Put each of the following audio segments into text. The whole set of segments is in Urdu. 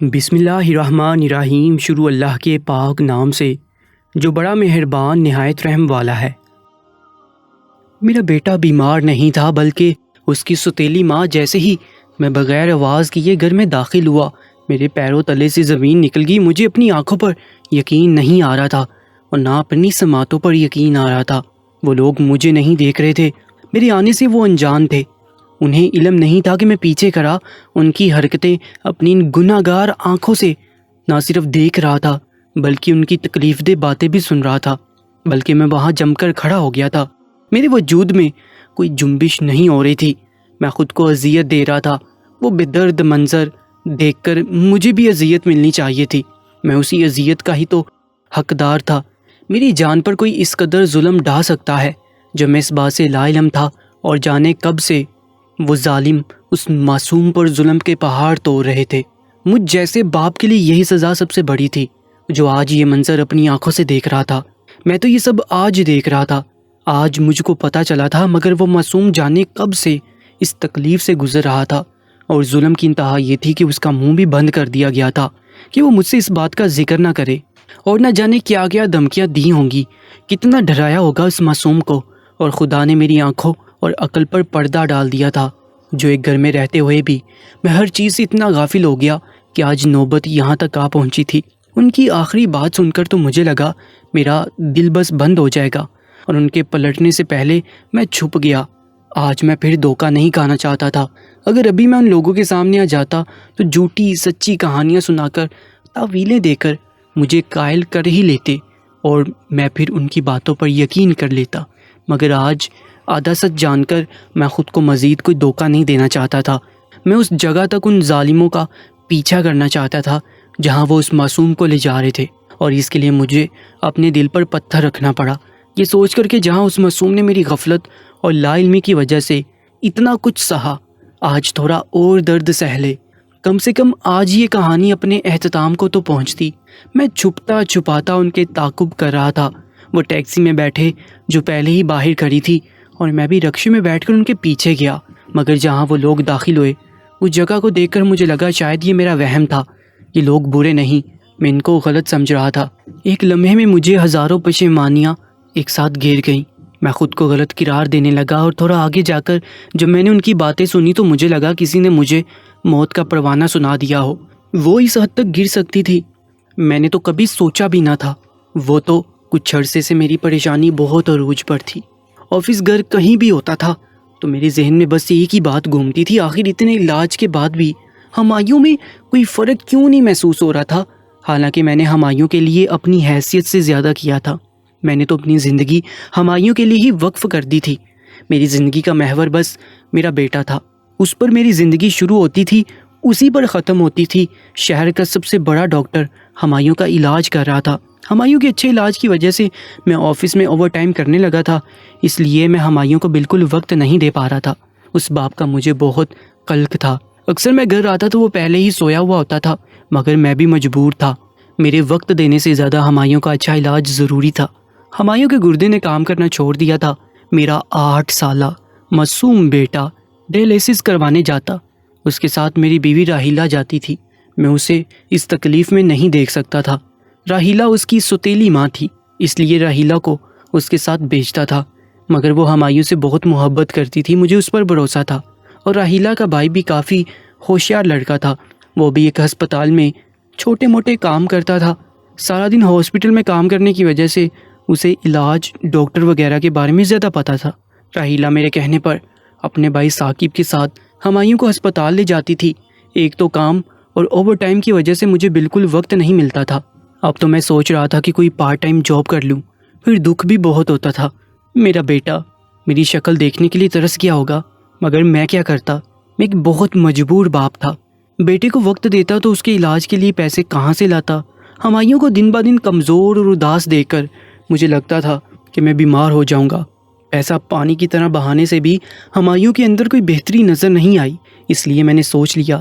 بسم اللہ الرحمن الرحیم۔ شروع اللہ کے پاک نام سے جو بڑا مہربان نہایت رحم والا ہے۔ میرا بیٹا بیمار نہیں تھا بلکہ اس کی ستیلی ماں جیسے ہی میں بغیر آواز کیے گھر میں داخل ہوا میرے پیروں تلے سے زمین نکل گئی۔ مجھے اپنی آنکھوں پر یقین نہیں آ رہا تھا اور نہ اپنی سماعتوں پر یقین آ رہا تھا۔ وہ لوگ مجھے نہیں دیکھ رہے تھے، میرے آنے سے وہ انجان تھے۔ انہیں علم نہیں تھا کہ میں پیچھے کھڑا ان کی حرکتیں اپنی گناہ گار آنکھوں سے نہ صرف دیکھ رہا تھا بلکہ ان کی تکلیف دہ باتیں بھی سن رہا تھا، بلکہ میں وہاں جم کر کھڑا ہو گیا تھا۔ میرے وجود میں کوئی جنبش نہیں ہو رہی تھی، میں خود کو اذیت دے رہا تھا۔ وہ بے درد منظر دیکھ کر مجھے بھی اذیت ملنی چاہیے تھی، میں اسی اذیت کا ہی تو حقدار تھا۔ میری جان پر کوئی اس قدر ظلم ڈھا سکتا ہے جو میں اس بات سے لا علم تھا، اور جانے کب سے وہ ظالم اس معصوم پر ظلم کے پہاڑ توڑ رہے تھے۔ مجھ جیسے باپ کے لیے یہی سزا سب سے بڑی تھی جو آج یہ منظر اپنی آنکھوں سے دیکھ رہا تھا۔ میں تو یہ سب آج دیکھ رہا تھا، آج مجھ کو پتہ چلا تھا، مگر وہ معصوم جانے کب سے اس تکلیف سے گزر رہا تھا، اور ظلم کی انتہا یہ تھی کہ اس کا منہ بھی بند کر دیا گیا تھا کہ وہ مجھ سے اس بات کا ذکر نہ کرے، اور نہ جانے کیا کیا دھمکیاں دی ہوں گی، کتنا ڈرایا ہوگا اس معصوم کو۔ اور خدا نے میری آنکھوں اور عقل پر پردہ ڈال دیا تھا، جو ایک گھر میں رہتے ہوئے بھی میں ہر چیز سے اتنا غافل ہو گیا کہ آج نوبت یہاں تک آ پہنچی تھی۔ ان کی آخری بات سن کر تو مجھے لگا میرا دل بس بند ہو جائے گا، اور ان کے پلٹنے سے پہلے میں چھپ گیا۔ آج میں پھر دھوکہ نہیں کھانا چاہتا تھا۔ اگر ابھی میں ان لوگوں کے سامنے آ جاتا تو جھوٹی سچی کہانیاں سنا کر، تعویلیں دے کر مجھے قائل کر ہی لیتے، اور میں پھر ان کی باتوں پر یقین کر لیتا۔ مگر آج آدھا سچ جان کر میں خود کو مزید کوئی دھوکہ نہیں دینا چاہتا تھا۔ میں اس جگہ تک ان ظالموں کا پیچھا کرنا چاہتا تھا جہاں وہ اس معصوم کو لے جا رہے تھے، اور اس کے لیے مجھے اپنے دل پر پتھر رکھنا پڑا، یہ سوچ کر کہ جہاں اس معصوم نے میری غفلت اور لا علمی کی وجہ سے اتنا کچھ سہا، آج تھوڑا اور درد سہ لے۔ کم سے کم آج یہ کہانی اپنے اختتام کو تو پہنچتی۔ میں چھپتا چھپاتا ان کے تعاقب کر رہا تھا۔ وہ ٹیکسی میں بیٹھے جو پہلے ہی باہر کھڑی تھی، اور میں بھی رکشے میں بیٹھ کر ان کے پیچھے گیا، مگر جہاں وہ لوگ داخل ہوئے اس جگہ کو دیکھ کر مجھے لگا شاید یہ میرا وہم تھا، یہ لوگ برے نہیں، میں ان کو غلط سمجھ رہا تھا۔ ایک لمحے میں مجھے ہزاروں پشیمانیاں ایک ساتھ گھیر گئیں۔ میں خود کو غلط قرار دینے لگا، اور تھوڑا آگے جا کر جب میں نے ان کی باتیں سنی تو مجھے لگا کسی نے مجھے موت کا پروانہ سنا دیا ہو۔ وہ اس حد تک گر سکتی تھی میں نے تو کبھی سوچا بھی نہ تھا۔ وہ تو کچھ عرصے سے میری پریشانی بہت عروج پر تھی۔ آفس گھر کہیں بھی ہوتا تھا تو میرے ذہن میں بس ایک ہی بات گھومتی تھی، آخر اتنے علاج کے بعد بھی ہمایوں میں کوئی فرق کیوں نہیں محسوس ہو رہا تھا، حالانکہ میں نے ہمایوں کے لیے اپنی حیثیت سے زیادہ کیا تھا۔ میں نے تو اپنی زندگی ہمایوں کے لیے ہی وقف کر دی تھی۔ میری زندگی کا محور بس میرا بیٹا تھا، اس پر میری زندگی شروع ہوتی تھی، اسی پر ختم ہوتی تھی۔ شہر کا سب سے بڑا ڈاکٹر ہمایوں کا علاج کر رہا تھا۔ ہمایوں کے اچھے علاج کی وجہ سے میں آفس میں اوور ٹائم کرنے لگا تھا، اس لیے میں ہمایوں کو بالکل وقت نہیں دے پا رہا تھا۔ اس باپ کا مجھے بہت قلق تھا۔ اکثر میں گھر آتا تو وہ پہلے ہی سویا ہوا ہوتا تھا، مگر میں بھی مجبور تھا۔ میرے وقت دینے سے زیادہ ہمایوں کا اچھا علاج ضروری تھا۔ ہمایوں کے گردے نے کام کرنا چھوڑ دیا تھا۔ میرا 8 سالہ معصوم بیٹا ڈائلیسس کروانے جاتا، اس کے ساتھ میری بیوی راحیلہ جاتی تھی۔ میں اسے اس تکلیف میں نہیں دیکھ سکتا تھا۔ راحیلہ اس کی ستیلی ماں تھی، اس لیے راحیلہ کو اس کے ساتھ بھیجتا تھا، مگر وہ ہمایوں سے بہت محبت کرتی تھی، مجھے اس پر بھروسہ تھا۔ اور راحیلہ کا بھائی بھی کافی ہوشیار لڑکا تھا، وہ بھی ایک ہسپتال میں چھوٹے موٹے کام کرتا تھا۔ سارا دن ہاسپٹل میں کام کرنے کی وجہ سے اسے علاج، ڈاکٹر وغیرہ کے بارے میں زیادہ پتہ تھا۔ راحیلہ میرے کہنے پر اپنے بھائی ثاقب کے ساتھ ہمایوں کو ہسپتال لے جاتی تھی۔ ایک تو کام اور اوور ٹائم کی وجہ سے مجھے بالکل وقت نہیں ملتا تھا۔ اب تو میں سوچ رہا تھا کہ کوئی پارٹ ٹائم جاب کر لوں، پھر دکھ بھی بہت ہوتا تھا۔ میرا بیٹا میری شکل دیکھنے کے لیے ترس گیا ہوگا، مگر میں کیا کرتا، میں ایک بہت مجبور باپ تھا۔ بیٹے کو وقت دیتا تو اس کے علاج کے لیے پیسے کہاں سے لاتا؟ ہمایوں کو دن بہ دن کمزور اور اداس دیکھ کر مجھے لگتا تھا کہ میں بیمار ہو جاؤں گا۔ ایسا پانی کی طرح بہانے سے بھی ہمایوں کے اندر کوئی بہتری نظر نہیں آئی، اس لیے میں نے سوچ لیا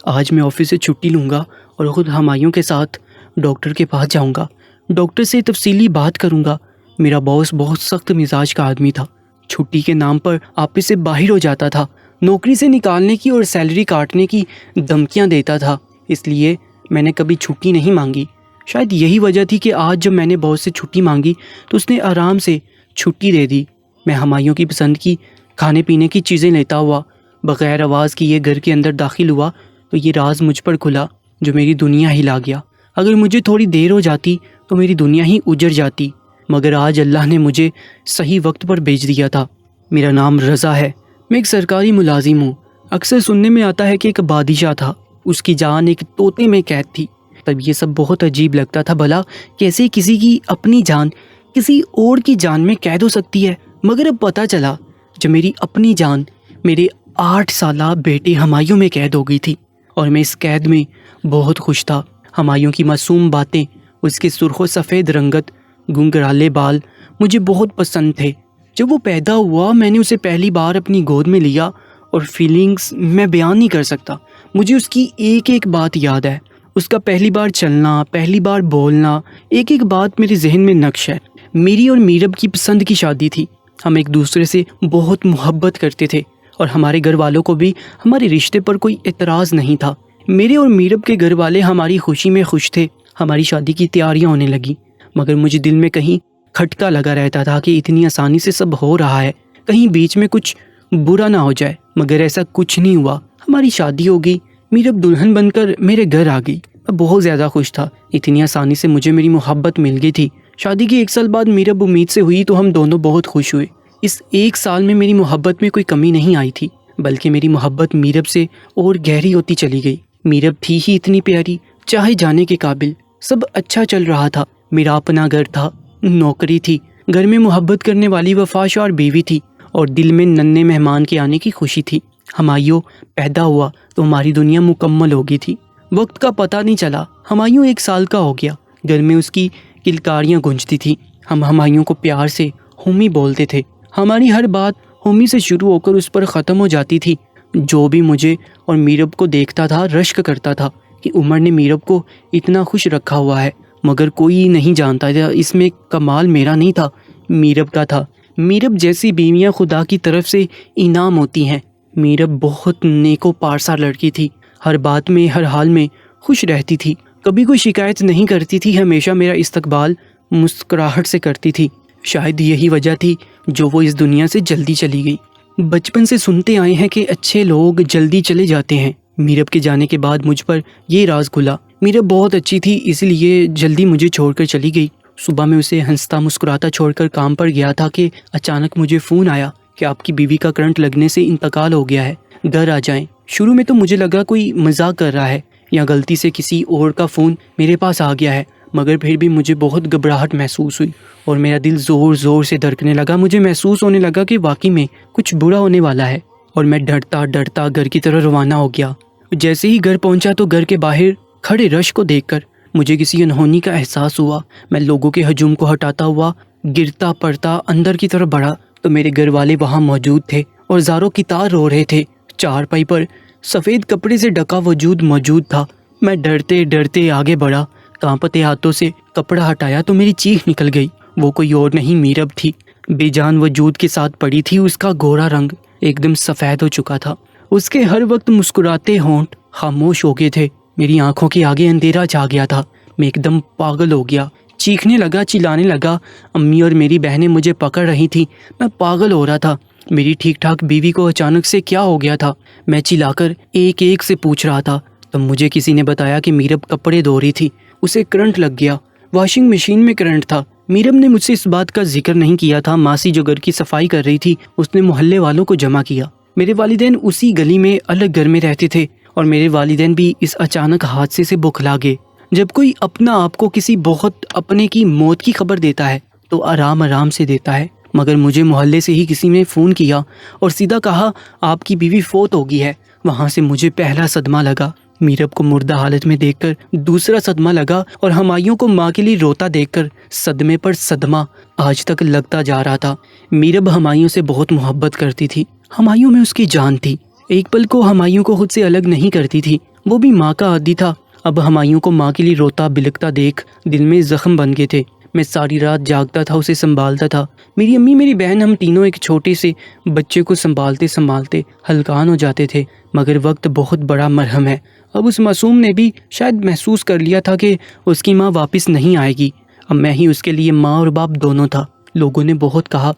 آج میں آفس سے چھٹی لوں گا اور خود ہمایوں کے ساتھ ڈاکٹر کے پاس جاؤں گا، ڈاکٹر سے تفصیلی بات کروں گا۔ میرا باس بہت سخت مزاج کا آدمی تھا، چھٹی کے نام پر آفس سے باہر ہو جاتا تھا، نوکری سے نکالنے کی اور سیلری کاٹنے کی دھمکیاں دیتا تھا۔ اس لیے میں نے کبھی چھٹی نہیں مانگی۔ شاید یہی وجہ تھی کہ آج جب میں نے باس سے چھٹی مانگی تو اس نے آرام سے چھٹی دے دی۔ میں ہمایوں کی پسند کی کھانے پینے کی چیزیں لیتا ہوا بغیر آواز کیے گھر کے اندر داخل ہوا تو یہ راز مجھ پر کھلا جو میری دنیا ہلا گیا۔ اگر مجھے تھوڑی دیر ہو جاتی تو میری دنیا ہی اجڑ جاتی، مگر آج اللہ نے مجھے صحیح وقت پر بھیج دیا تھا۔ میرا نام رضا ہے، میں ایک سرکاری ملازم ہوں۔ اکثر سننے میں آتا ہے کہ ایک بادشاہ تھا، اس کی جان ایک طوطے میں قید تھی۔ تب یہ سب بہت عجیب لگتا تھا، بھلا کیسے کسی کی اپنی جان کسی اور کی جان میں قید ہو سکتی ہے۔ مگر اب پتہ چلا جب میری اپنی جان میرے 8 سالہ بیٹے ہمایوں میں قید ہو گئی تھی، اور میں اس قید میں بہت خوش تھا۔ ہمایوں کی معصوم باتیں، اس کے سرخ و سفید رنگت، گنگرالے بال مجھے بہت پسند تھے۔ جب وہ پیدا ہوا میں نے اسے پہلی بار اپنی گود میں لیا اور فیلنگز میں بیان نہیں کر سکتا۔ مجھے اس کی ایک ایک بات یاد ہے، اس کا پہلی بار چلنا، پہلی بار بولنا، ایک ایک بات میرے ذہن میں نقش ہے۔ میری اور میرب کی پسند کی شادی تھی، ہم ایک دوسرے سے بہت محبت کرتے تھے اور ہمارے گھر والوں کو بھی ہمارے رشتے پر کوئی اعتراض نہیں تھا۔ میرے اور میرب کے گھر والے ہماری خوشی میں خوش تھے۔ ہماری شادی کی تیاریاں ہونے لگیں، مگر مجھے دل میں کہیں کھٹکا لگا رہتا تھا کہ اتنی آسانی سے سب ہو رہا ہے، کہیں بیچ میں کچھ برا نہ ہو جائے۔ مگر ایسا کچھ نہیں ہوا، ہماری شادی ہو گئی، میرب دلہن بن کر میرے گھر آ گئی۔ میں بہت زیادہ خوش تھا، اتنی آسانی سے مجھے میری محبت مل گئی تھی۔ شادی کے 1 سال بعد میرب امید سے ہوئی تو ہم دونوں بہت خوش ہوئے۔ اس 1 سال میں میری محبت میں کوئی کمی نہیں آئی تھی، بلکہ میری محبت میرب سے اور گہری ہوتی چلی گئی۔ میرب تھی ہی اتنی پیاری، چاہے جانے کے قابل، سب اچھا چل رہا تھا۔ میرا اپنا گھر تھا، نوکری تھی، گھر میں محبت کرنے والی وفاشار بیوی تھی، اور دل میں ننھے مہمان کے آنے کی خوشی تھی۔ ہمایوں پیدا ہوا تو ہماری دنیا مکمل ہو گئی تھی۔ وقت کا پتہ نہیں چلا، ہمایوں 1 سال کا ہو گیا۔ گھر میں اس کی کلکاریاں گونجتی تھیں، ہم ہمایوں کو پیار سے ہومی بولتے تھے۔ ہماری ہر بات ہومی سے شروع ہو کر اس پر ختم ہو جاتی تھی۔ جو بھی مجھے اور میرب کو دیکھتا تھا رشک کرتا تھا کہ عمر نے میرب کو اتنا خوش رکھا ہوا ہے، مگر کوئی نہیں جانتا تھا اس میں کمال میرا نہیں تھا، میرب کا تھا۔ میرب جیسی بیویاں خدا کی طرف سے انعام ہوتی ہیں۔ میرب بہت نیک و پارسا لڑکی تھی، ہر بات میں ہر حال میں خوش رہتی تھی، کبھی کوئی شکایت نہیں کرتی تھی، ہمیشہ میرا استقبال مسکراہٹ سے کرتی تھی۔ شاید یہی وجہ تھی جو وہ اس دنیا سے جلدی چلی گئی۔ بچپن سے سنتے آئے ہیں کہ اچھے لوگ جلدی چلے جاتے ہیں۔ میرب کے جانے کے بعد مجھ پر یہ راز کھلا۔ میرب بہت اچھی تھی، اس لیے جلدی مجھے چھوڑ کر چلی گئی۔ صبح میں اسے ہنستا مسکراتا چھوڑ کر کام پر گیا تھا کہ اچانک مجھے فون آیا کہ آپ کی بیوی کا کرنٹ لگنے سے انتقال ہو گیا ہے، گھر آ جائیں۔ شروع میں تو مجھے لگا کوئی مزاق کر رہا ہے یا غلطی سے کسی اور کا فون میرے پاس آ گیا ہے، مگر پھر بھی مجھے بہت گھبراہٹ محسوس ہوئی اور میرا دل زور زور سے دھڑکنے لگا۔ مجھے محسوس ہونے لگا کہ واقعی میں کچھ برا ہونے والا ہے، اور میں ڈرتا ڈرتا گھر کی طرف روانہ ہو گیا۔ جیسے ہی گھر پہنچا تو گھر کے باہر کھڑے رش کو دیکھ کر مجھے کسی انہونی کا احساس ہوا۔ میں لوگوں کے ہجوم کو ہٹاتا ہوا گرتا پڑتا اندر کی طرف بڑھا تو میرے گھر والے وہاں موجود تھے اور زاروں کی تار رو رہے تھے۔ چارپائی پر سفید کپڑے سے ڈھکا وجود موجود تھا۔ میں ڈرتے ڈرتے آگے بڑھا، کانپتے ہاتھوں سے کپڑا ہٹایا تو میری چیخ نکل گئی۔ وہ کوئی اور نہیں میرب تھی، بے جان وجود کے ساتھ پڑی تھی۔ اس کا گورا رنگ ایک دم سفید ہو چکا تھا، اس کے ہر وقت مسکراتے ہونٹ خاموش ہو گئے تھے۔ میری آنکھوں کے آگے اندھیرا چھا گیا تھا، میں ایک دم پاگل ہو گیا، چیخنے لگا، چلانے لگا۔ امی اور میری بہنیں مجھے پکڑ رہی تھیں، میں پاگل ہو رہا تھا۔ میری ٹھیک ٹھاک بیوی کو اچانک سے کیا ہو گیا تھا، میں چلا کر ایک ایک سے پوچھ رہا تھا۔ تب مجھے کسی نے بتایا کہ میرب کپڑے دھو رہی تھی، اسے کرنٹ لگ گیا، واشنگ مشین میں کرنٹ تھا۔ میرب نے مجھ سے اس بات کا ذکر نہیں کیا تھا۔ ماسی جو گھر کی صفائی کر رہی تھی اس نے محلے والوں کو جمع کیا۔ میرے والدین اسی گلی میں الگ گھر میں رہتے تھے اور میرے والدین بھی اس اچانک حادثے سے بکھلا گئے۔ جب کوئی اپنا آپ کو کسی بہت اپنے کی موت کی خبر دیتا ہے تو آرام آرام سے دیتا ہے، مگر مجھے محلے سے ہی کسی نے فون کیا اور سیدھا کہا آپ کی بیوی فوت ہو گئی ہے۔ وہاں سے مجھے پہلا صدمہ لگا، میرب کو مردہ حالت میں دیکھ کر دوسرا صدمہ لگا، اور ہمایوں کو ماں کے لیے روتا دیکھ کر صدمے پر صدمہ آج تک لگتا جا رہا تھا۔ میرب ہمایوں سے بہت محبت کرتی تھی، ہمایوں میں اس کی جان تھی، ایک پل کو ہمایوں کو خود سے الگ نہیں کرتی تھی، وہ بھی ماں کا عادی تھا۔ اب ہمایوں کو ماں کے لیے روتا بلکتا دیکھ دل میں زخم بن گئے تھے۔ میں ساری رات جاگتا تھا، اسے سنبھالتا تھا۔ میری امی، میری بہن، ہم تینوں ایک چھوٹے سے بچے کو سنبھالتے سنبھالتے ہلکان ہو جاتے تھے، مگر وقت بہت بڑا مرہم ہے، اب اس معصوم نے بھی شاید محسوس کر لیا تھا کہ اس کی ماں واپس نہیں آئے گی۔ اب میں ہی اس کے لیے ماں اور باپ دونوں تھا۔ لوگوں نے بہت کہا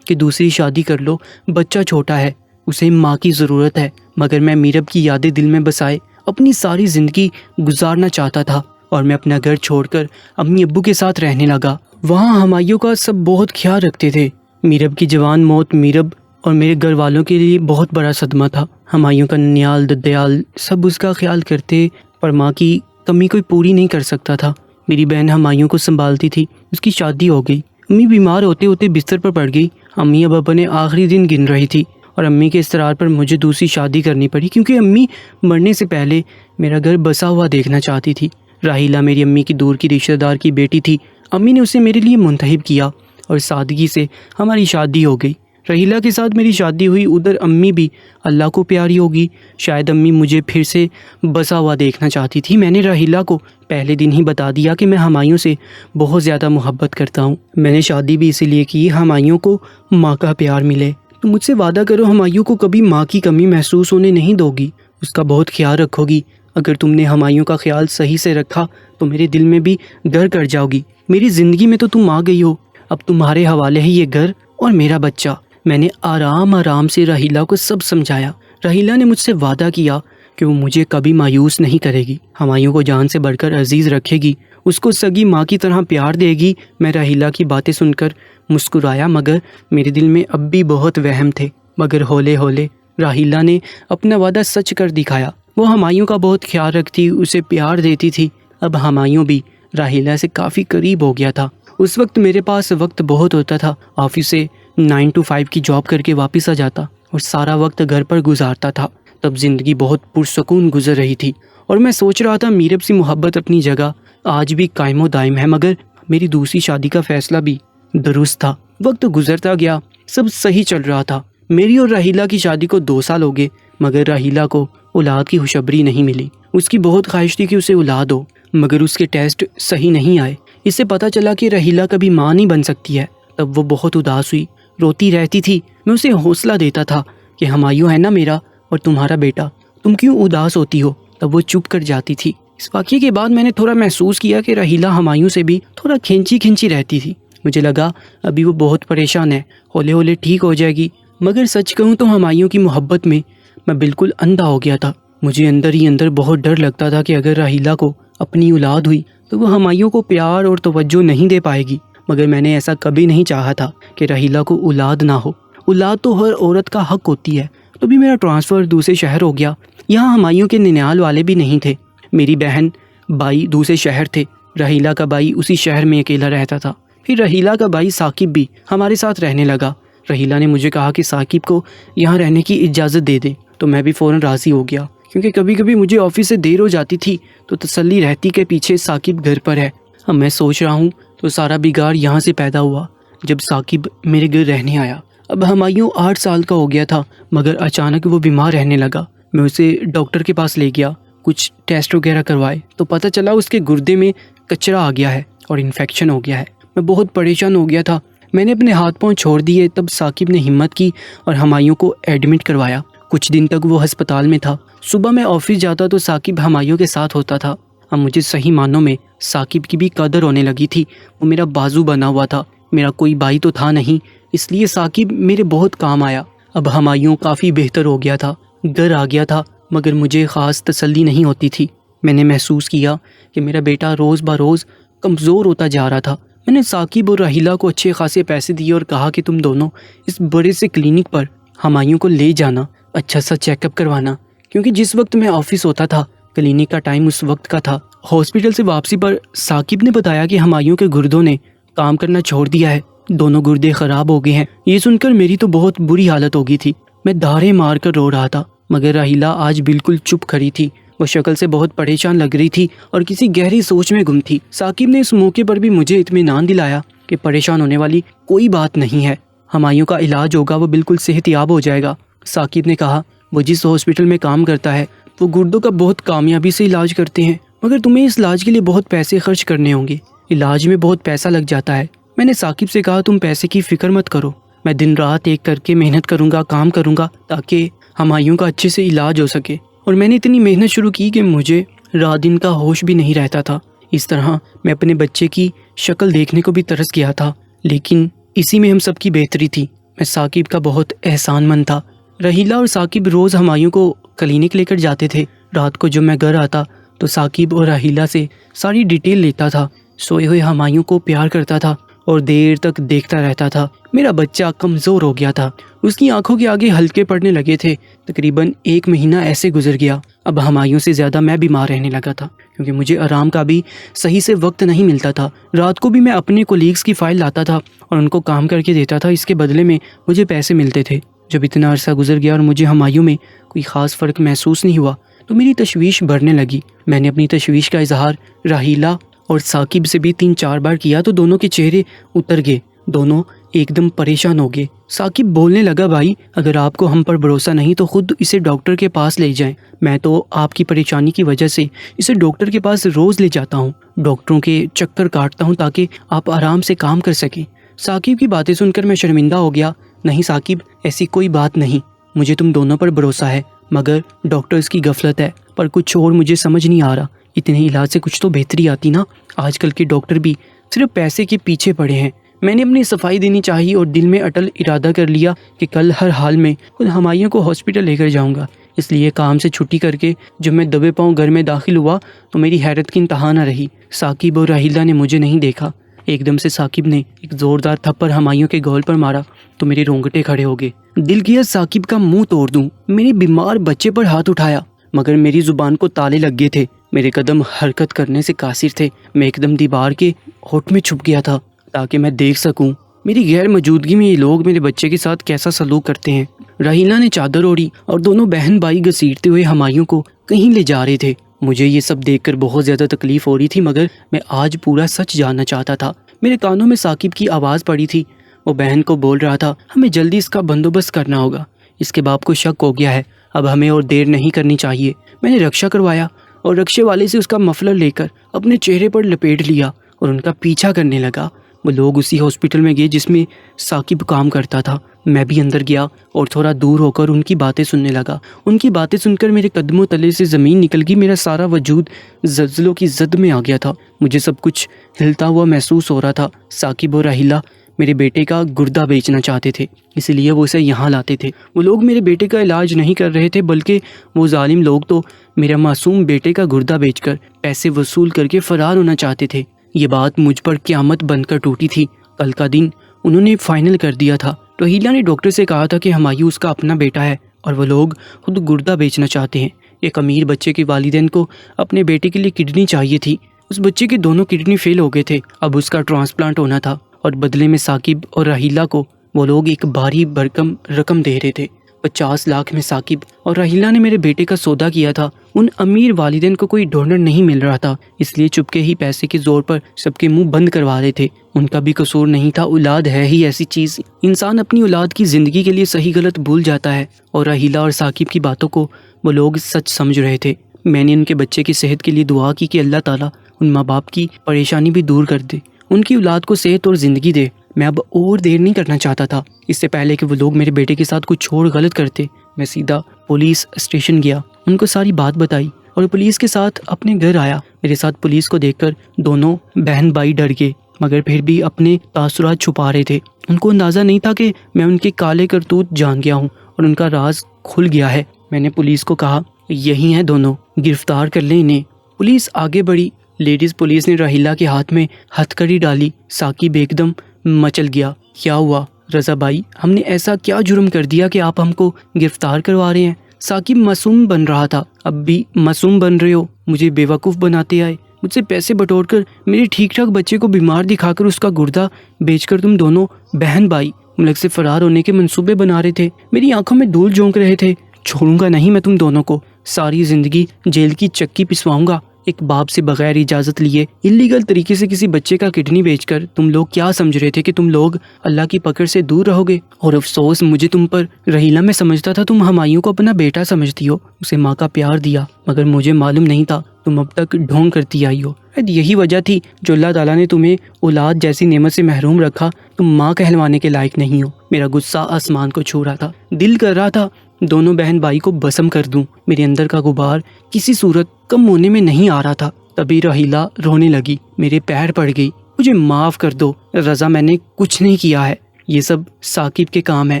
کہ دوسری شادی کر لو، بچہ چھوٹا ہے، اسے ماں کی ضرورت ہے، مگر میں میرب کی یادیں دل میں بسائے اپنی ساری زندگی گزارنا چاہتا تھا، اور میں اپنا گھر چھوڑ کر امی ابو کے ساتھ رہنے لگا۔ وہاں ہمایوں کا سب بہت خیال رکھتے تھے۔ میرب کی جوان موت میرب اور میرے گھر والوں کے لیے بہت بڑا صدمہ تھا۔ ہمایوں کا ننیال ددیال سب اس کا خیال کرتے، پر ماں کی کمی کوئی پوری نہیں کر سکتا تھا۔ میری بہن ہمایوں کو سنبھالتی تھی، اس کی شادی ہو گئی۔ امی بیمار ہوتے ہوتے بستر پر پڑ گئی۔ امی اب اپنے آخری دن گن رہی تھی، اور امی کے اصرار پر مجھے دوسری شادی کرنی پڑی، کیونکہ امی مرنے سے پہلے میرا گھر بسا ہوا دیکھنا چاہتی تھی۔ راحیلہ میری امی کی دور کی رشتہ دار کی بیٹی تھی۔ امی نے اسے میرے لیے منتخب کیا اور سادگی سے ہماری شادی ہو گئی۔ راحیلہ کے ساتھ میری شادی ہوئی، ادھر امی بھی اللہ کو پیاری ہوگی۔ شاید امی مجھے پھر سے بسا ہوا دیکھنا چاہتی تھی۔ میں نے راحیلہ کو پہلے دن ہی بتا دیا کہ میں ہمایوں سے بہت زیادہ محبت کرتا ہوں۔ میں نے شادی بھی اسی لیے کی ہمایوں کو ماں کا پیار ملے۔ تو مجھ سے وعدہ کرو ہمایوں کو کبھی ماں کی کمی محسوس ہونے نہیں دو گی، اس کا بہت خیال رکھو گی۔ اگر تم نے ہمایوں کا خیال صحیح سے رکھا تو میرے دل میں بھی گھر کر جاؤ گی۔ میری زندگی میں تو تم آ گئی ہو، اب تمہارے حوالے ہے یہ گھر اور میرا بچہ۔ میں نے آرام سے راحیلہ کو سب سمجھایا۔ راحیلہ نے مجھ سے وعدہ کیا کہ وہ مجھے کبھی مایوس نہیں کرے گی، ہمایوں کو جان سے بڑھ کر عزیز رکھے گی، اس کو سگی ماں کی طرح پیار دے گی۔ میں راحیلہ کی باتیں سن کر مسکرایا، مگر میرے دل میں اب بھی بہت وہم تھے۔ مگر ہولے ہولے راحیلہ نے اپنا وعدہ سچ کر دکھایا۔ وہ ہمایوں کا بہت خیال رکھتی، اسے پیار دیتی تھی۔ اب ہمایوں بھی راحیلہ سے کافی قریب ہو گیا تھا۔ اس وقت میرے پاس وقت بہت ہوتا تھا، آفس سے 9 to 5 کی جاب کر کے واپس آ جاتا اور سارا وقت گھر پر گزارتا تھا۔ تب زندگی بہت پرسکون گزر رہی تھی، اور میں سوچ رہا تھا میرب سے محبت اپنی جگہ آج بھی قائم و دائم ہے، مگر میری دوسری شادی کا فیصلہ بھی درست تھا۔ وقت گزرتا گیا، سب صحیح چل رہا تھا۔ میری اور راحیلہ کی شادی کو 2 سال ہو گئے، مگر راحیلہ کو اولاد کی خوشخبری نہیں ملی۔ اس کی بہت خواہش تھی کہ اسے اولاد ہو، مگر اس کے ٹیسٹ صحیح نہیں آئے۔ اس سے پتہ چلا کہ راحیلہ کبھی ماں نہیں بن سکتی ہے۔ تب وہ بہت اداس ہوئی، روتی رہتی تھی۔ میں اسے حوصلہ دیتا تھا کہ ہمایوں ہے نا میرا اور تمہارا بیٹا، تم کیوں اداس ہوتی ہو؟ تب وہ چپ کر جاتی تھی۔ اس واقعے کے بعد میں نے تھوڑا محسوس کیا کہ راحیلہ ہمایوں سے بھی تھوڑا کھینچی رہتی تھی۔ مجھے لگا ابھی وہ بہت پریشان ہے، ہولے ہولے ٹھیک ہو جائے گی۔ مگر سچ کہوں تو ہمایوں کی محبت میں میں بالکل اندھا ہو گیا تھا۔ مجھے اندر ہی اندر بہت ڈر لگتا تھا کہ اگر راحیلہ کو اپنی اولاد ہوئی تو وہ ہمایوں کو پیار اور توجہ نہیں دے پائے گی۔ مگر میں نے ایسا کبھی نہیں چاہا تھا کہ راحیلہ کو اولاد نہ ہو۔ اولاد تو ہر عورت کا حق ہوتی ہے۔ تو بھی میرا ٹرانسفر دوسرے شہر ہو گیا۔ یہاں ہمایوں کے ننیال والے بھی نہیں تھے۔ میری بہن بھائی دوسرے شہر تھے۔ راحیلہ کا بھائی اسی شہر میں اکیلا رہتا تھا۔ پھر راحیلہ کا بھائی ثاقب بھی ہمارے ساتھ رہنے لگا۔ راحیلہ نے مجھے کہا کہ ثاقب کو یہاں رہنے کی اجازت دے دے، تو میں بھی فوراً راضی ہو گیا، کیونکہ کبھی کبھی مجھے آفس سے دیر ہو جاتی تھی تو تسلی رہتی کہ پیچھے ثاقب گھر پر ہے۔ اب میں سوچ رہا ہوں تو سارا بگاڑ یہاں سے پیدا ہوا جب ثاقب میرے گھر رہنے آیا۔ اب ہمایوں 8 سال کا ہو گیا تھا، مگر اچانک وہ بیمار رہنے لگا۔ میں اسے ڈاکٹر کے پاس لے گیا، کچھ ٹیسٹ وغیرہ کروائے تو پتہ چلا اس کے گردے میں کچرا آ گیا ہے اور انفیکشن ہو گیا ہے۔ میں بہت پریشان ہو گیا تھا۔ میں نے اپنے ہاتھ پاؤں چھوڑ دیے۔ تب ثاقب نے ہمت کی اور ہمایوں کو ایڈمٹ کروایا۔ کچھ دن تک وہ ہسپتال میں تھا۔ صبح میں آفس جاتا تو ثاقب ہمایوں کے ساتھ ہوتا تھا۔ اب مجھے صحیح معنوں میں ثاقب کی بھی قدر ہونے لگی تھی۔ وہ میرا بازو بنا ہوا تھا، میرا کوئی بھائی تو تھا نہیں، اس لیے ثاقب میرے بہت کام آیا۔ اب ہمایوں کافی بہتر ہو گیا تھا، گھر آ گیا تھا، مگر مجھے خاص تسلی نہیں ہوتی تھی۔ میں نے محسوس کیا کہ میرا بیٹا روز بروز کمزور ہوتا جا رہا تھا۔ میں نے ثاقب اور راحیلہ کو اچھے خاصے پیسے دیے اور کہا کہ تم دونوں اس بڑے سے کلینک پر ہمایوں کو لے جانا، اچھا سا چیک اپ کروانا، کیونکہ جس وقت میں آفس ہوتا تھا کلینک کا ٹائم اس وقت کا تھا۔ ہاسپٹل سے واپسی پر ثاقب نے بتایا کہ ہمایوں کے گردوں نے کام کرنا چھوڑ دیا ہے، دونوں گردے خراب ہو گئے ہیں۔ یہ سن کر میری تو بہت بری حالت ہو گئی تھی۔ میں دھارے مار کر رو رہا تھا، مگر راحیلہ آج بالکل چپ کھڑی تھی۔ وہ شکل سے بہت پریشان لگ رہی تھی اور کسی گہری سوچ میں گم تھی۔ ثاقب نے اس موقع پر بھی مجھے اطمینان دلایا کہ پریشان ہونے والی کوئی بات نہیں ہے، ہمایوں کا علاج ہوگا، وہ بالکل صحت یاب ہو جائے گا۔ ثاقب نے کہا وہ جس ہاسپٹل میں کام کرتا ہے وہ گردوں کا بہت کامیابی سے علاج کرتے ہیں، مگر تمہیں اس علاج کے لیے بہت پیسے خرچ کرنے ہوں گے، علاج میں بہت پیسہ لگ جاتا ہے۔ میں نے ثاقب سے کہا تم پیسے کی فکر مت کرو، میں دن رات ایک کر کے محنت کروں گا، کام کروں گا تاکہ ہمایوں کا اچھے سے علاج ہو سکے۔ اور میں نے اتنی محنت شروع کی کہ مجھے رات دن کا ہوش بھی نہیں رہتا تھا۔ اس طرح میں اپنے بچے کی شکل دیکھنے کو بھی ترس گیا تھا، لیکن اسی میں ہم سب کی بہتری تھی۔ میں ثاقب کا بہت احسان مند تھا۔ رحیلہ اور ثاقب روز ہمایوں کو کلینک لے کر جاتے تھے۔ رات کو جب میں گھر آتا تو ثاقب اور رحیلہ سے ساری ڈیٹیل لیتا تھا۔ سوئے ہوئے ہمایوں کو پیار کرتا تھا اور دیر تک دیکھتا رہتا تھا۔ میرا بچہ کمزور ہو گیا تھا، اس کی آنکھوں کے آگے ہلکے پڑنے لگے تھے۔ تقریباً 1 مہینہ ایسے گزر گیا۔ اب ہمایوں سے زیادہ میں بیمار رہنے لگا تھا، کیونکہ مجھے آرام کا بھی صحیح سے وقت نہیں ملتا تھا۔ رات کو بھی میں اپنے کولیگز کی فائل لاتا تھا اور ان کو کام کر کے دیتا تھا، اس کے بدلے میں مجھے پیسے ملتے تھے۔ جب اتنا عرصہ گزر گیا اور مجھے ہمایوں میں کوئی خاص فرق محسوس نہیں ہوا تو میری تشویش بڑھنے لگی۔ میں نے اپنی تشویش کا اظہار رحیلہ اور ثاقب سے بھی 3-4 بار کیا تو دونوں کے چہرے اتر گئے، دونوں ایک دم پریشان ہو گئے۔ ثاقب بولنے لگا، بھائی اگر آپ کو ہم پر بھروسہ نہیں تو خود اسے ڈاکٹر کے پاس لے جائیں۔ میں تو آپ کی پریشانی کی وجہ سے اسے ڈاکٹر کے پاس روز لے جاتا ہوں، ڈاکٹروں کے چکر کاٹتا ہوں تاکہ آپ آرام سے کام کر سکیں۔ ثاقب کی باتیں سن کر میں شرمندہ ہو گیا۔ نہیں ثاقب، ایسی کوئی بات نہیں، مجھے تم دونوں پر بھروسہ ہے، مگر ڈاکٹرز کی غفلت ہے، پر کچھ اور مجھے سمجھ نہیں آ رہا۔ اتنے علاج سے کچھ تو بہتری آتی نا، آج کل کے ڈاکٹر بھی صرف پیسے کے پیچھے پڑے ہیں۔ میں نے اپنی صفائی دینی چاہی اور دل میں اٹل ارادہ کر لیا کہ کل ہر حال میں خود ہمایوں کو ہاسپٹل لے کر جاؤں گا۔ اس لیے کام سے چھٹی کر کے جب میں دبے پاؤں گھر میں داخل ہوا تو میری حیرت کی انتہا نہ رہی۔ ثاقب اور رحیلہ نے مجھے نہیں دیکھا۔ ایک دم سے ثاقب نے ایک زوردار تھپڑ ہمایوں کے گول پر مارا تو میرے رونگٹے کھڑے ہو گئے۔ دل کیا ثاقب کا منہ توڑ دوں۔ میرے بیمار بچے پر ہاتھ اٹھایا، مگر میری زبان کو تالے لگ گئے تھے، میرے قدم حرکت کرنے سے قاصر تھے۔ میں ایک دم دیوار کے ہوٹ میں چھپ گیا تھا تاکہ میں دیکھ سکوں میری غیر موجودگی میں یہ لوگ میرے بچے کے ساتھ کیسا سلوک کرتے ہیں۔ رحیلہ نے چادر اوڑھی اور دونوں بہن بھائی گھسیٹتے ہوئے ہمایوں کو کہیں لے جا رہے تھے۔ مجھے یہ سب دیکھ کر بہت زیادہ تکلیف ہو رہی تھی، مگر میں آج پورا سچ جاننا چاہتا تھا۔ میرے کانوں میں ثاقب کی آواز پڑی تھی، وہ بہن کو بول رہا تھا، ہمیں جلدی اس کا بندوبست کرنا ہوگا، اس کے باپ کو شک ہو گیا ہے، اب ہمیں اور دیر نہیں کرنی چاہیے۔ میں نے رکشہ کروایا اور رکشے والے سے اس کا مفلر لے کر اپنے چہرے پر لپیٹ لیا اور ان کا پیچھا کرنے لگا۔ وہ لوگ اسی ہاسپٹل میں گئے جس میں ثاقب کام کرتا تھا۔ میں بھی اندر گیا اور تھوڑا دور ہو کر ان کی باتیں سننے لگا۔ ان کی باتیں سن کر میرے قدموں تلے سے زمین نکل گئی، میرا سارا وجود زلزلوں کی زد میں آ گیا تھا، مجھے سب کچھ ہلتا ہوا محسوس ہو رہا تھا۔ ثاقب اور رحیلہ میرے بیٹے کا گردہ بیچنا چاہتے تھے، اس لیے وہ اسے یہاں لاتے تھے۔ وہ لوگ میرے بیٹے کا علاج نہیں کر رہے تھے، بلکہ وہ ظالم لوگ تو میرا معصوم بیٹے کا گردہ بیچ کر پیسے وصول کر کے فرار ہونا چاہتے تھے۔ یہ بات مجھ پر قیامت بن کر ٹوٹی تھی۔ کل کا دن انہوں نے فائنل کر دیا تھا۔ رحیلہ نے ڈاکٹر سے کہا تھا کہ ہمایوں اس کا اپنا بیٹا ہے اور وہ لوگ خود گردہ بیچنا چاہتے ہیں۔ ایک امیر بچے کے والدین کو اپنے بیٹے کے لیے کڈنی چاہیے تھی، اس بچے کے دونوں کڈنی فیل ہو گئے تھے، اب اس کا ٹرانسپلانٹ ہونا تھا، اور بدلے میں ثاقب اور رحیلہ کو وہ لوگ ایک بھاری بھرکم رقم دے رہے تھے۔ 50 لاکھ میں ثاقب اور رحیلہ نے میرے بیٹے کا سودا کیا تھا۔ ان امیر والدین کو کوئی ڈونر نہیں مل رہا تھا، اس لیے چپکے ہی پیسے کے زور پر سب کے منہ بند کروا رہے تھے۔ ان کا بھی قصور نہیں تھا، اولاد ہے ہی ایسی چیز، انسان اپنی اولاد کی زندگی کے لیے صحیح غلط بھول جاتا ہے، اور رحیلہ اور ثاقب کی باتوں کو وہ لوگ سچ سمجھ رہے تھے۔ میں نے ان کے بچے کی صحت کے لیے دعا کی کہ اللہ تعالیٰ ان ماں باپ کی پریشانی بھی دور کر دے، ان کی اولاد کو صحت اور زندگی دے۔ میں اب اور دیر نہیں کرنا چاہتا تھا۔ اس سے پہلے کہ وہ لوگ میرے بیٹے کے ساتھ کچھ اور غلط کرتے، میں سیدھا پولیس اسٹیشن گیا، ان کو ساری بات بتائی اور پولیس کے ساتھ اپنے گھر آیا۔ میرے ساتھ پولیس کو دیکھ کر دونوں بہن بھائی ڈر گئے، مگر پھر بھی اپنے تاثرات چھپا رہے تھے۔ ان کو اندازہ نہیں تھا کہ میں ان کے کالے کرتوت جان گیا ہوں اور ان کا راز کھل گیا ہے۔ میں نے پولیس کو کہا، یہی ہیں دونوں، گرفتار کر لیں انہیں۔ پولیس آگے بڑھی، لیڈیز پولیس نے رحیلہ کے ہاتھ میں ہتھ کڑی ڈالی۔ ثاقب ایک دم مچل گیا، کیا ہوا رضا بھائی، ہم نے ایسا کیا جرم کر دیا کہ آپ ہم کو گرفتار کروا رہے ہیں؟ ثاقب معصوم بن رہا تھا، اب بھی معصوم بن رہے ہو، مجھے بیوقوف بناتے آئے، مجھ سے پیسے بٹور کر میرے ٹھیک ٹھاک بچے کو بیمار دکھا کر اس کا گردہ بیچ کر تم دونوں بہن بھائی ملک سے فرار ہونے کے منصوبے بنا رہے تھے، میری آنکھوں میں دھول جھونک رہے تھے۔ چھوڑوں گا نہیں میں تم دونوں کو، ساری زندگی جیل کی چکی پسواؤں گا۔ ایک باپ سے بغیر اجازت لیے انلیگل طریقے سے کسی بچے کا کڈنی بیچ کر تم لوگ کیا سمجھ رہے تھے کہ تم لوگ اللہ کی پکڑ سے دور رہو گے؟ اور افسوس مجھے تم پر، رحیلہ میں سمجھتا تھا تم ہمایوں کو اپنا بیٹا سمجھتی ہو، اسے ماں کا پیار دیا، مگر مجھے معلوم نہیں تھا تم اب تک ڈھونگ کرتی آئی ہو۔ یہی وجہ تھی جو اللہ تعالیٰ نے تمہیں اولاد جیسی نعمت سے محروم رکھا، تم ماں کہلوانے کے لائق نہیں ہو۔ میرا غصہ آسمان کو چھو رہا تھا، دل کر رہا تھا دونوں بہن بھائی کو بسم کر دوں۔ میرے اندر کا غبار کسی صورت کم ہونے میں نہیں آ رہا تھا۔ تبھی رحیلہ رونے لگی، میرے پیر پڑ گئی۔ مجھے معاف کر دو رضا، میں نے کچھ نہیں کیا ہے، یہ سب ثاقب کے کام ہے،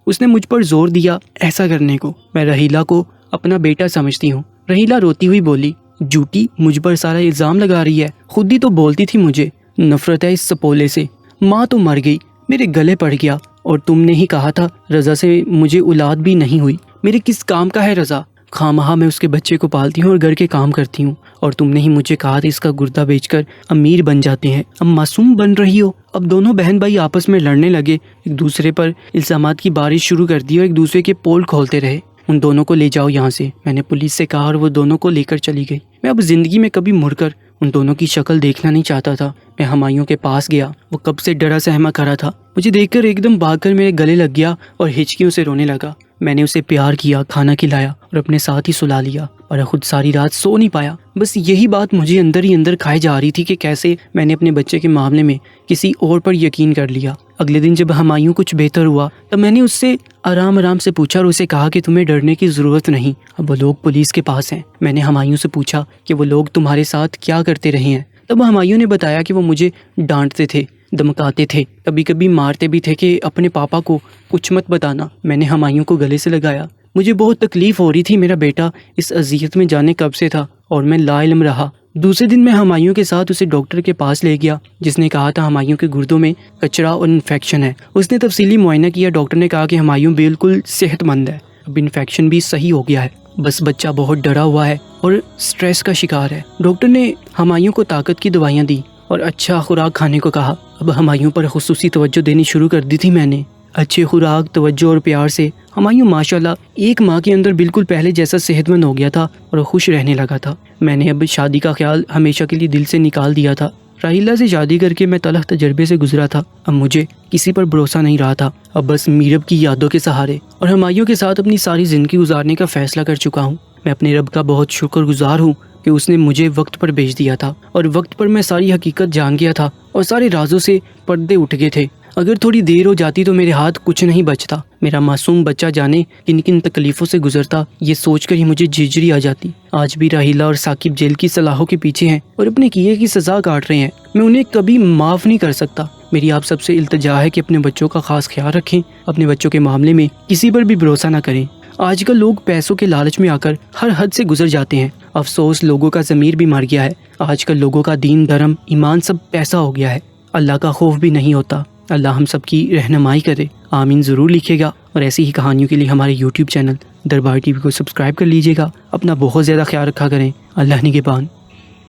اس نے مجھ پر زور دیا ایسا کرنے کو۔ میں رحیلہ کو اپنا بیٹا سمجھتی ہوں۔ رحیلہ روتی ہوئی بولی، جھوٹی مجھ پر سارا الزام لگا رہی ہے، خود ہی تو بولتی تھی مجھے نفرت ہے اس سپولے سے۔ ماں تو مر گئی، میرے گلے پڑ گیا، اور تم نے ہی کہا تھا رضا سے مجھے اولاد بھی نہیں ہوئی۔ میرے کس کام کا ہے رضا؟ خواہ میں اس کے بچے کو پالتی ہوں اور گھر کے کام کرتی ہوں، اور تم نے ہی مجھے کہا تھا اس کا گردہ بیچ کر امیر بن جاتے ہیں، اب معصوم بن رہی ہو۔ اب دونوں بہن بھائی آپس میں لڑنے لگے، ایک دوسرے پر الزامات کی بارش شروع کر دی اور ایک دوسرے کے پول کھولتے رہے۔ ان دونوں کو لے جاؤ یہاں سے، میں نے پولیس سے کہا، اور وہ دونوں کو لے کر چلی گئی۔ میں اب زندگی میں کبھی مڑ کر ان دونوں کی شکل دیکھنا نہیں چاہتا تھا۔ میں ہمایوں کے پاس گیا، وہ کب سے ڈرا سہما کھڑا تھا، مجھے دیکھ کر ایک دم بھاگ کر میرے گلے لگ گیا اور ہچکیوں سے رونے لگا۔ میں نے اسے پیار کیا، کھانا کھلایا اور اپنے ساتھ ہی سلا لیا، اور خود ساری رات سو نہیں پایا۔ بس یہی بات مجھے اندر ہی اندر کھائے جا رہی تھی کہ کیسے میں نے اپنے بچے کے معاملے میں کسی اور پر یقین کر لیا۔ اگلے دن جب ہمایوں کچھ بہتر ہوا تب میں نے اس سے آرام سے پوچھا اور اسے کہا کہ تمہیں ڈرنے کی ضرورت نہیں، اب وہ لوگ پولیس کے پاس ہیں۔ میں نے ہمایوں سے پوچھا کہ وہ لوگ تمہارے ساتھ کیا کرتے رہے ہیں، تب ہمایوں نے بتایا کہ وہ مجھے ڈانٹتے تھے، دمکاتے تھے، کبھی کبھی مارتے بھی تھے کہ اپنے پاپا کو کچھ مت بتانا۔ میں نے ہمایوں کو گلے سے لگایا، مجھے بہت تکلیف ہو رہی تھی، میرا بیٹا اس اذیت میں جانے کب سے تھا اور میں لا علم رہا۔ دوسرے دن میں ہمایوں کے ساتھ اسے ڈاکٹر کے پاس لے گیا، جس نے کہا تھا ہمایوں کے گردوں میں کچرا اور انفیکشن ہے۔ اس نے تفصیلی معائنہ کیا، ڈاکٹر نے کہا کہ ہمایوں بالکل صحت مند ہے، اب انفیکشن بھی صحیح ہو گیا ہے، بس بچہ بہت ڈرا ہوا ہے اور سٹریس کا شکار ہے۔ ڈاکٹر نے ہمایوں کو طاقت کی دوائیاں دی اور اچھا خوراک کھانے کو کہا۔ اب ہمایوں پر خصوصی توجہ دینی شروع کر دی تھی میں نے۔ اچھے خوراک، توجہ اور پیار سے ہمایوں ماشاءاللہ ایک ماہ کے اندر بالکل پہلے جیسا صحت مند ہو گیا تھا اور خوش رہنے لگا تھا۔ میں نے اب شادی کا خیال ہمیشہ کے لیے دل سے نکال دیا تھا۔ راحیلہ سے شادی کر کے میں تلخ تجربے سے گزرا تھا، اب مجھے کسی پر بھروسہ نہیں رہا تھا، اب بس میرب کی یادوں کے سہارے اور ہمایوں کے ساتھ اپنی ساری زندگی گزارنے کا فیصلہ کر چکا ہوں۔ میں اپنے رب کا بہت شکر گزار ہوں کہ اس نے مجھے وقت پر بھیج دیا تھا، اور وقت پر میں ساری حقیقت جان گیا تھا اور سارے رازوں سے پردے اٹھ گئے تھے۔ اگر تھوڑی دیر ہو جاتی تو میرے ہاتھ کچھ نہیں بچتا، میرا معصوم بچہ جانے کن کن تکلیفوں سے گزرتا، یہ سوچ کر ہی مجھے جھجری آ جاتی۔ آج بھی راحیلہ اور ثاقب جیل کی سلاخوں کے پیچھے ہیں اور اپنے کیے کی سزا کاٹ رہے ہیں، میں انہیں کبھی معاف نہیں کر سکتا۔ میری آپ سب سے التجا ہے کہ اپنے بچوں کا خاص خیال رکھیں، اپنے بچوں کے معاملے میں کسی پر بھی بھروسہ نہ کریں۔ آج کل لوگ پیسوں کے لالچ میں آ کر ہر حد سے گزر جاتے ہیں، افسوس لوگوں کا ضمیر بھی مر گیا ہے۔ آج کل لوگوں کا دین، دھرم، ایمان سب پیسہ ہو گیا ہے، اللہ کا خوف بھی نہیں ہوتا۔ اللہ ہم سب کی رہنمائی کرے، آمین ضرور لکھے گا، اور ایسی ہی کہانیوں کے لیے ہمارے یوٹیوب چینل دربار ٹی وی کو سبسکرائب کر لیجیے گا۔ اپنا بہت زیادہ خیال رکھا کریں، اللہ نگہبان۔